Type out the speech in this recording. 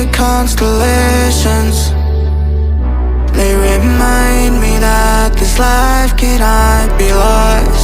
the constellations. They remind me that this life cannot be lost.